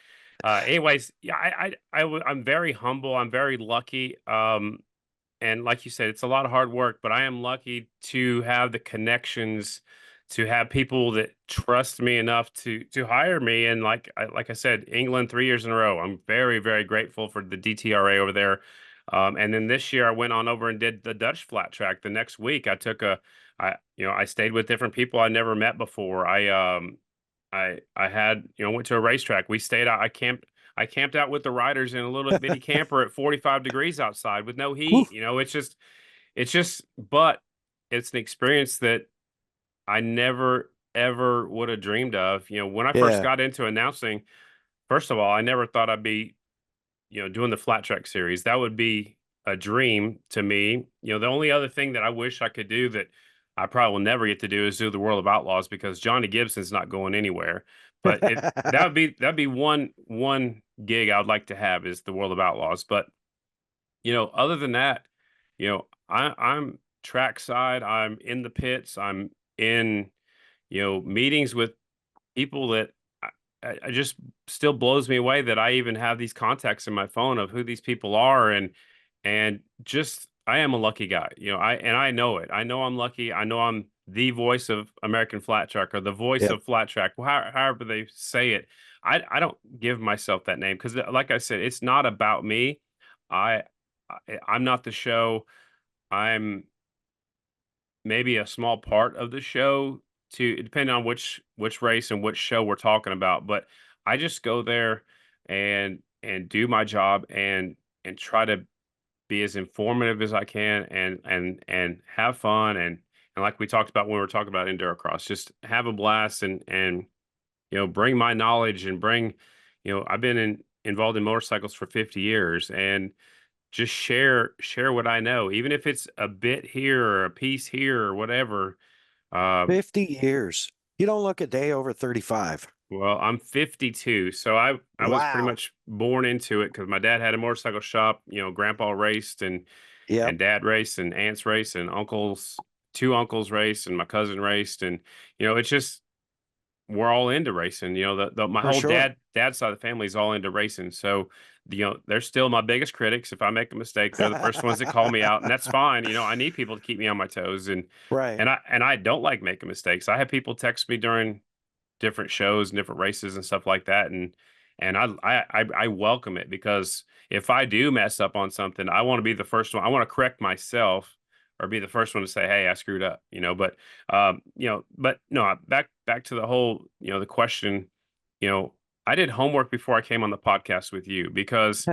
anyways, yeah, I'm very humble. I'm very lucky. And like you said, it's a lot of hard work, but I am lucky to have the connections, to have people that trust me enough to hire me. And like I said, England 3 years in a row. I'm very, very grateful for the DTRA over there. And then this year I went on over and did the Dutch flat track. The next week I stayed with different people I never met before. I had, went to a racetrack. We stayed out. I camped out with the riders in a little bitty camper at 45 degrees outside with no heat. But it's an experience that I never, ever would have dreamed of. When I first Yeah. got into announcing, first of all, I never thought I'd be, doing the flat track series. That would be a dream to me. The only other thing that I wish I could do that I probably will never get to do is do the World of Outlaws, because Johnny Gibson's not going anywhere. But that'd be one gig I would like to have, is the World of Outlaws. But other than that, I'm trackside. I'm in the pits. I'm in meetings with people that I just still blows me away that I even have these contacts in my phone of who these people are. And just, I am a lucky guy. I know it. I know I'm lucky. I know I'm the voice of American flat track, or the voice Yep. of flat track, however they say it. I don't give myself that name, because like I said, it's not about me. I I'm not the show. I'm maybe a small part of the show, to depending on which race and which show we're talking about. But I just go there and do my job, and try to be as informative as I can, and have fun, and like we talked about when we were talking about Endurocross, just have a blast, and bring my knowledge, and bring, I've been involved in motorcycles for 50 years, and just share what I know, even if it's a bit here or a piece here or whatever. 50 years. You don't look a day over 35. Well, I'm 52, so I was pretty Wow. much born into it, because my dad had a motorcycle shop. Grandpa raced, and Yep. dad raced, and aunts raced, and two uncles raced, and my cousin raced, and it's just, we're all into racing. My For whole sure. dad's side of the family is all into racing. So, they're still my biggest critics. If I make a mistake, they're the first ones that call me out, and that's fine. I need people to keep me on my toes, and Right. I don't like making mistakes. I have people text me during different shows and different races and stuff like that, and I welcome it, because if I do mess up on something, I want to be the first one. I want to correct myself, or be the first one to say, "Hey, I screwed up," but no, back to the whole, the question. I did homework before I came on the podcast with you, because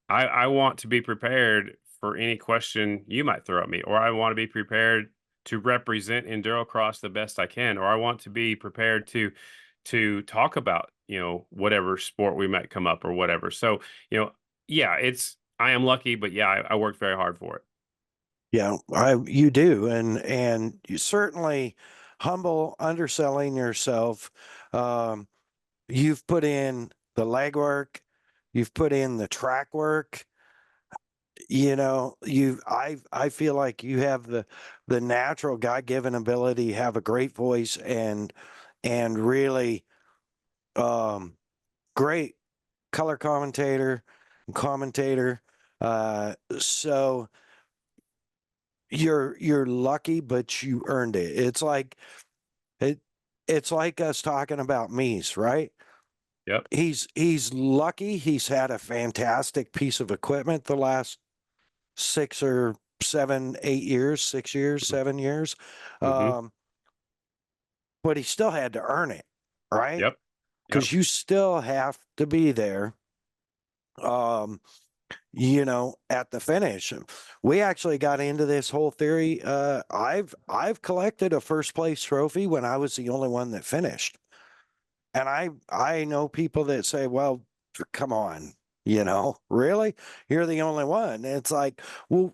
I want to be prepared for any question you might throw at me, or I want to be prepared to represent Endurocross the best I can, or I want to be prepared to talk about, whatever sport we might come up, or whatever. So, yeah, I am lucky, but yeah, I worked very hard for it. Yeah, you do, and you certainly humble, underselling yourself. Um, you've put in the legwork, you've put in the track work. I feel like you have the natural God-given ability, have a great voice, and really great color commentator. So you're lucky, but you earned it. It it's like us talking about Mies, right? Yep. He's lucky. He's had a fantastic piece of equipment the last 6 or 7, 8 years, 6 years, 7 years. Mm-hmm. Um, but he still had to earn it, right? Yep. Yep. Because you still have to be there. Um, at the finish. We actually got into this whole theory. I've collected a first place trophy when I was the only one that finished. And I know people that say, well, come on, really? You're the only one. It's like, well,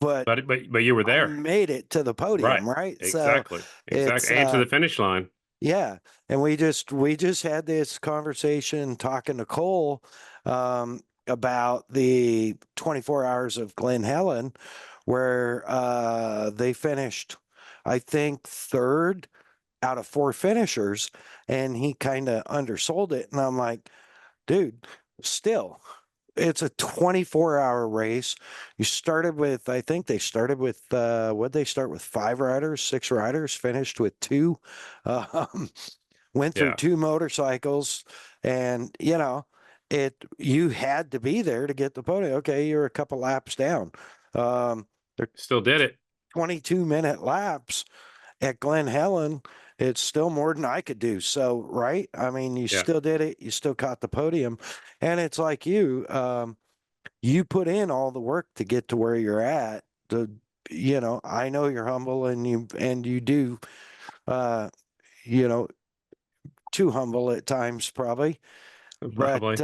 but But you were I there. made it to the Right. podium, right? So Exactly. it's And to the finish line. yeah, and we just had this conversation talking to Cole about the 24 hours of Glen Helen, where they finished, I think, third out of four finishers, and he kind of undersold it. And I'm like, dude, still, it's a 24-hour race. You started with, I think they started with, what they start with, five riders, six riders, finished with two. Um, went through Yeah. two motorcycles, and you had to be there to get the podium. Okay, you're a couple laps down. They're Still did it. 22-minute laps at Glen Helen. It's still more than I could do. So, right? I mean, you Yeah. still did it. You still caught the podium, and it's like you put in all the work to get to where you're at. I know you're humble, and you do, you know, too humble at times, probably. Probably.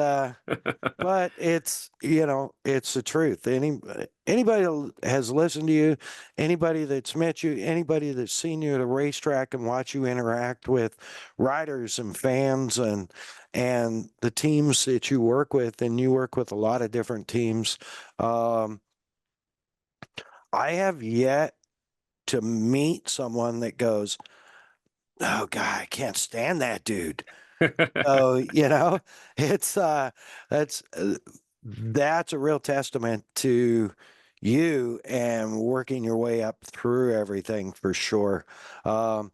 But it's the truth. Anybody that has listened to you, anybody that's met you, anybody that's seen you at a racetrack and watch you interact with riders and fans and the teams that you work with, and you work with a lot of different teams. I have yet to meet someone that goes, "Oh God, I can't stand that dude." So, it's that's a real testament to you and working your way up through everything for sure. I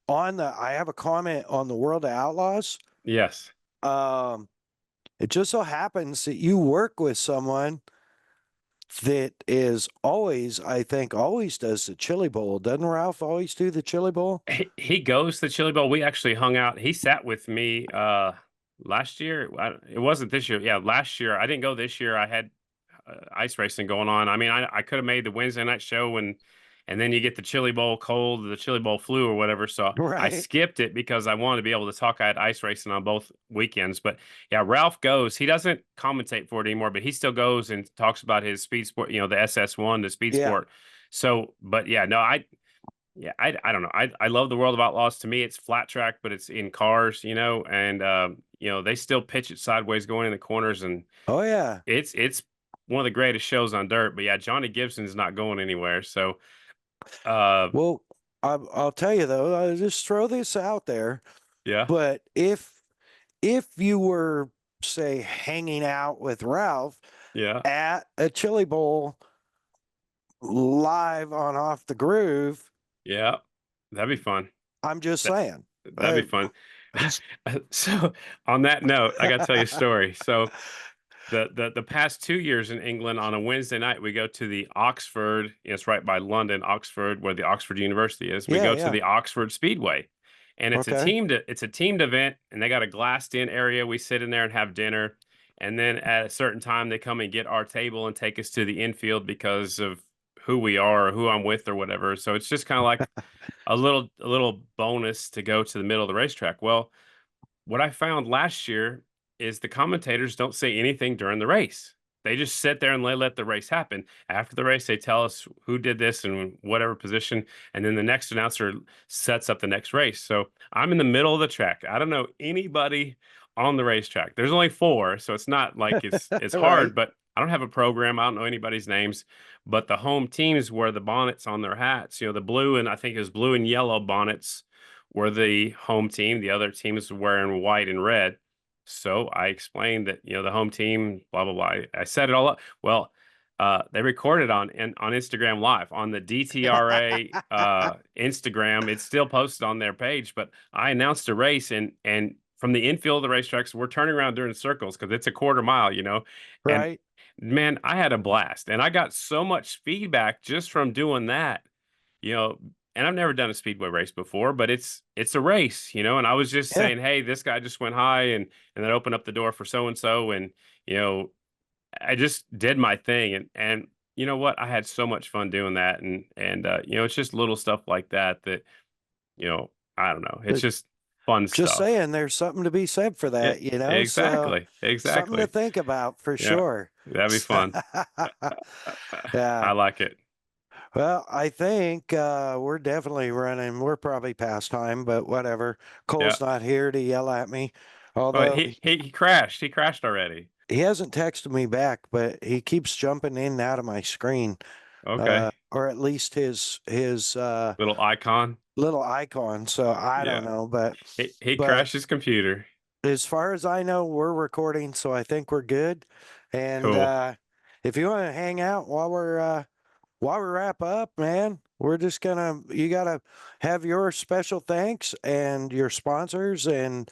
have a comment on the World of Outlaws. Yes. Um, it just so happens that you work with someone that is always, I think, always does the Chili Bowl. Doesn't Ralph always do the Chili Bowl? He goes to Chili Bowl. We actually hung out. He sat with me last year. It wasn't this year. Yeah, last year. I didn't go this year. I had ice racing going on. I mean, I could have made the Wednesday night show and then you get the Chili Bowl cold, the Chili Bowl flu or whatever. So I Right. skipped it because I wanted to be able to talk. I had ice racing on both weekends. But yeah, Ralph goes. He doesn't commentate for it anymore, but he still goes and talks about his speed sport, the SS1, the speed Yeah. sport. So, but yeah, no, I don't know. I love the World of Outlaws. To me, it's flat track, but it's in cars, and they still pitch it sideways going in the corners, and Oh yeah. it's one of the greatest shows on dirt. But yeah, Johnny Gibson's not going anywhere. So Well, I'll tell you though, I'll just throw this out there. yeah. But if you were, say, hanging out with Ralph Yeah. at a Chili Bowl live on Off the Groove, Yeah. That'd be fun. I'm just saying. That'd be fun. So on that note, I got to tell you a story. So the past 2 years in England, on a Wednesday night, we go to the Oxford. It's right by London, Oxford, where the Oxford University is. We Yeah, go to yeah. the Oxford Speedway, and it's Okay. it's a teamed event, and they got a glassed-in area. We sit in there and have dinner, and then at a certain time, they come and get our table and take us to the infield because of who we are or who I'm with or whatever. So it's just kind of like a little bonus to go to the middle of the racetrack. Well, what I found last year is the commentators don't say anything during the race. They just sit there and let the race happen. After the race, they tell us who did this and whatever position, and then the next announcer sets up the next race. So I'm in the middle of the track. I don't know anybody on the racetrack. There's only four, so it's not like it's Right. hard, but I don't have a program. I don't know anybody's names. But the home teams wear the bonnets on their hats. The blue, and I think it was blue and yellow bonnets were the home team. The other teams were wearing white and red. So I explained that, the home team, blah, blah, blah. I set it all up. Well, they recorded on Instagram Live on the DTRA Instagram. It's still posted on their page, but I announced a race and from the infield of the racetracks, we're turning around doing circles because it's a quarter mile, and Right. man, I had a blast, and I got so much feedback just from doing that, and I've never done a speedway race before, but it's a race, and I was just Yeah. saying, hey, this guy just went high and that opened up the door for so and so, and I just did my thing, and you know what? I had so much fun doing that, and you know, it's just little stuff like that that you know, I don't know. It's But just fun just stuff. saying, there's something to be said for Yeah, that, you know? So exactly, something to exactly. think about for Yeah, sure. that'd be fun. Yeah. I like it. Well, I think we're definitely running. We're probably past time, but whatever. Yeah. Cole's not here to yell at me, Well, although he crashed. He crashed already. he hasn't texted me back, but he keeps jumping in and out of my screen, Okay. or at least his Little icon. little icon. So I don't Yeah. know, but He but crashed his computer. as far as I know, we're recording, so I think we're good. And Cool. if you want to hang out while we wrap up, man, we're just gonna you gotta have your special thanks and your sponsors and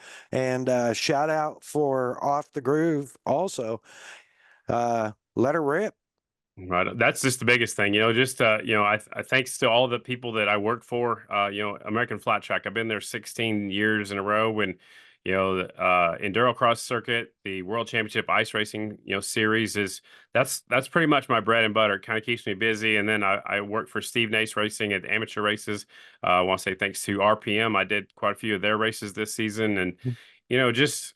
shout out for Off the Groove also. Let her rip. Right. That's just the biggest thing, you know, just, you know, I thanks to all the people that I work for, you know, American Flat Track. I've been there 16 years in a row and, you know, the Endurocross circuit, the World Championship Ice Racing, you know, series that's pretty much my bread and butter. It kind of keeps me busy. And then I work for Steve Nace Racing at amateur races. I want to say thanks to RPM. I did quite a few of their races this season. And, you know, just,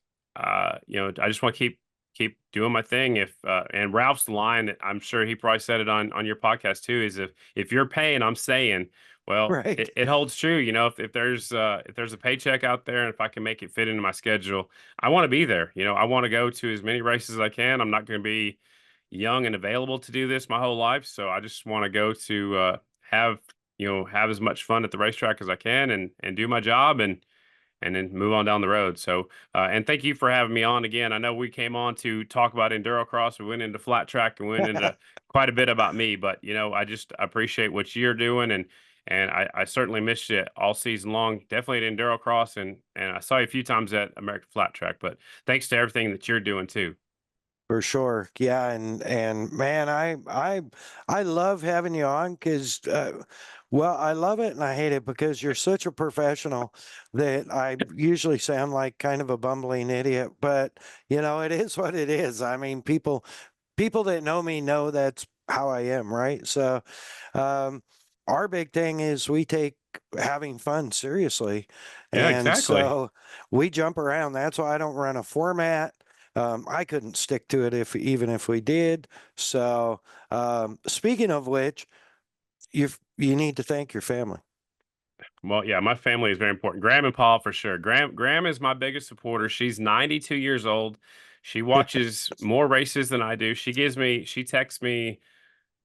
you know, I just want to keep doing my thing. If and Ralph's line, I'm sure he probably said it on your podcast too, is if you're paying, I'm saying, well, Right. it holds true. You know, if there's a paycheck out there, and if I can make it fit into my schedule, I want to be there. You know, I want to go to as many races as I can. I'm not going to be young and available to do this my whole life, so I just want to go to have have as much fun at the racetrack as I can and do my job and then move on down the road. So, and thank you for having me on again. I know we came on to talk about Endurocross. We went into flat track and went into quite a bit about me, but you know, I just appreciate what you're doing and I certainly missed you all season long. Definitely at Endurocross and I saw you a few times at American Flat Track. But thanks to everything that you're doing too. For sure. Yeah, and man, I love having you on because well, I love it and I hate it because you're such a professional that I usually sound like kind of a bumbling idiot, but you know, it is what it is. I mean, people that know me know that's how I am, right? So, um, our big thing is we take having fun seriously. Yeah, And exactly. so we jump around. That's why I don't run a format. I couldn't stick to it if even if we did. So, speaking of which, you need to thank your family. Well, yeah, my family is very important. Graham and Paul for sure. Graham is my biggest supporter. She's 92 years old. She watches more races than I do. She texts me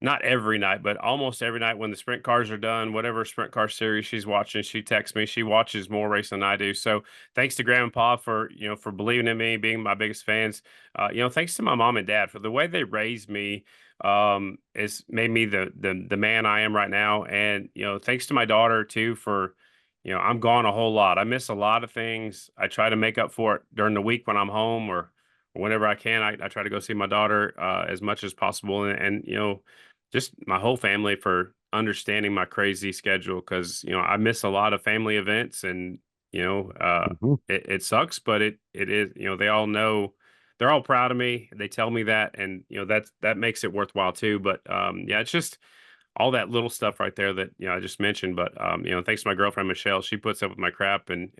not every night, but almost every night when the sprint cars are done, whatever sprint car series she's watching, she texts me. She watches more racing than I do. So thanks to Grandpa for for believing in me, being my biggest fans. Thanks to my mom and dad for the way they raised me. It's made me the man I am right now. And thanks to my daughter too for I'm gone a whole lot. I miss a lot of things. I try to make up for it during the week when I'm home or whenever I can. I try to go see my daughter as much as possible, and just my whole family for understanding my crazy schedule because I miss a lot of family events and Mhm. it sucks, but it is they all know, they're all proud of me, they tell me that, and that makes it worthwhile too. But yeah, it's just all that little stuff right there that I just mentioned. But thanks to my girlfriend Michelle, she puts up with my crap and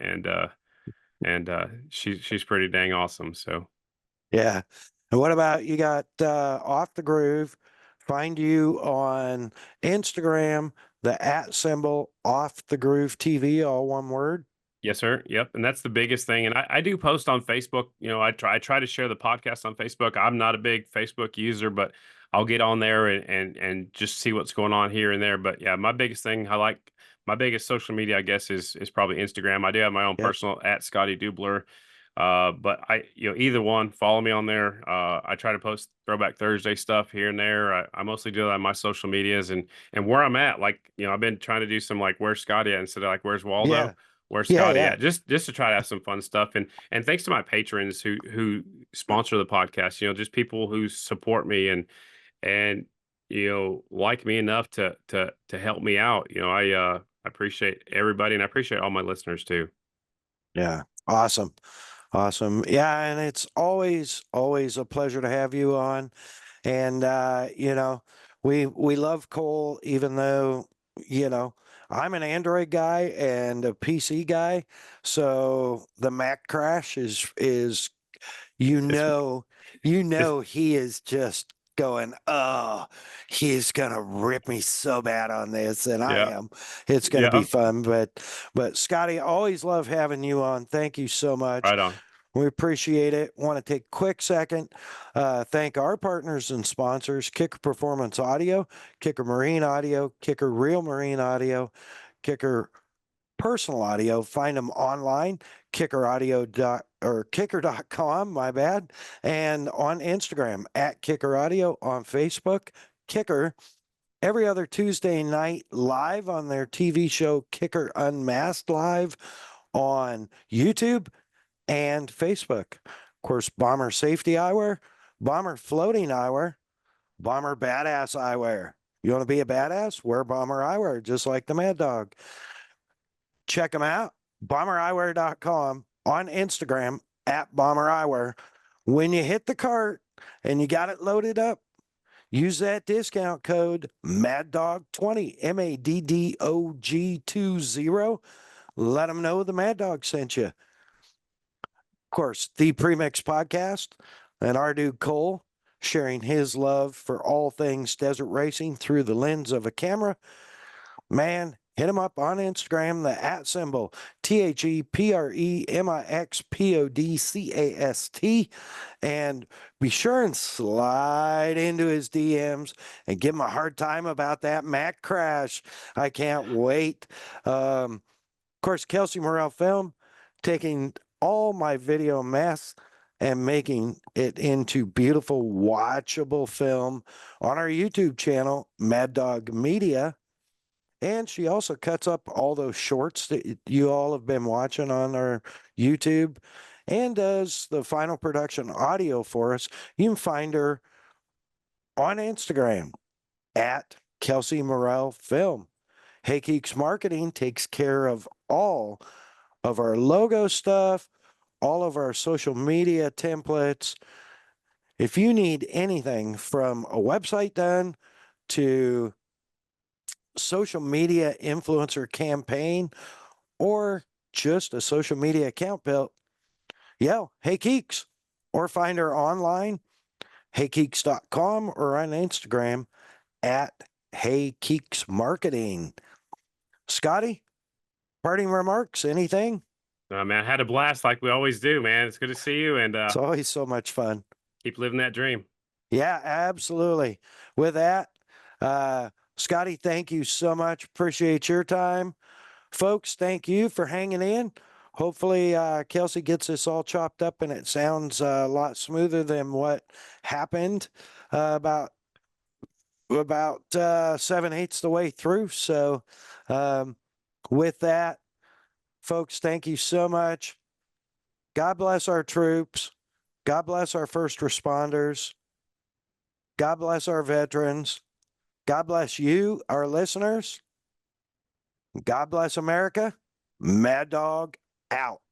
she's pretty dang awesome. So Yeah. And what about you got Off the Groove? Find you on Instagram, the at symbol Off the Groove TV, all one word. yes, sir. Yep. And that's the biggest thing. And I do post on Facebook. I try to share the podcast on Facebook. I'm not a big Facebook user, but I'll get on there and just see what's going on here and there. But yeah, my biggest thing, my biggest social media, I guess, is probably Instagram. I do have my own Yep. personal at Scottie Deubler. But either one, follow me on there. I try to post Throwback Thursday stuff here and there. I mostly do that on my social medias and where I'm at. Like, I've been trying to do some like where's Scotty at instead of like where's Waldo. Yeah. Where's Yeah. Scotty Yeah. at? Just to try to have some fun stuff. And thanks to my patrons who sponsor the podcast, just people who support me and like me enough to help me out. I appreciate everybody and I appreciate all my listeners too. Yeah. Awesome. Awesome. Yeah, and it's always a pleasure to have you on. And we love Cole, even though, I'm an Android guy and a PC guy. So the Mac crash is you It's, know, he is just going, oh, he's gonna rip me so bad on this, and I yeah, am. It's gonna be yeah, fun. But Scotty, always love having you on. Thank you so much. right on. We appreciate it. Want to take a quick second, thank our partners and sponsors: Kicker Performance Audio, Kicker Marine Audio, Kicker Real Marine Audio, Kicker Personal Audio. Find them online, kicker.com, my bad, and on Instagram at Kicker Audio, on Facebook, Kicker. Every other Tuesday night live on their TV show Kicker Unmasked Live on YouTube and Facebook. Of course, Bomber Safety Eyewear, Bomber Floating Eyewear, Bomber Badass Eyewear. You want to be a badass? Wear Bomber Eyewear, just like the Mad Dog. Check them out. BomberEyewear.com, on Instagram at Bomber Eyewear. When you hit the cart and you got it loaded up, use that discount code MAddOG20, MAddOG20. Let them know the Mad Dog sent you. Of course, the Premix Podcast and our dude Cole sharing his love for all things desert racing through the lens of a camera. Man, hit him up on Instagram, the @ symbol, ThePremixPodcast. And be sure and slide into his DMs and give him a hard time about that Mac crash. I can't wait. Of course, Kelsey Morrell Film, taking all my video mess and making it into beautiful, watchable film on our YouTube channel, Mad Dog Media. And she also cuts up all those shorts that you all have been watching on our YouTube and does the final production audio for us. You can find her on Instagram at Kelsey Morrell Film. Hey Geeks Marketing takes care of all of our logo stuff, all of our social media templates. If you need anything from a website done to social media influencer campaign or just a social media account built, yell, Hey Geeks, or find her online, heygeeks.com, or on Instagram at Hey Geeks Marketing. Scotty, parting remarks, anything? Man, I had a blast like we always do, man. It's good to see you, and It's always so much fun. keep living that dream. Yeah, absolutely. With that, Scotty, thank you so much. Appreciate your time. Folks, thank you for hanging in. Hopefully, Kelsey gets this all chopped up and it sounds a lot smoother than what happened about 7/8 the way through. So, with that, folks, thank you so much. God bless our troops. God bless our first responders. God bless our veterans. God bless you, our listeners. God bless America. Mad Dog out.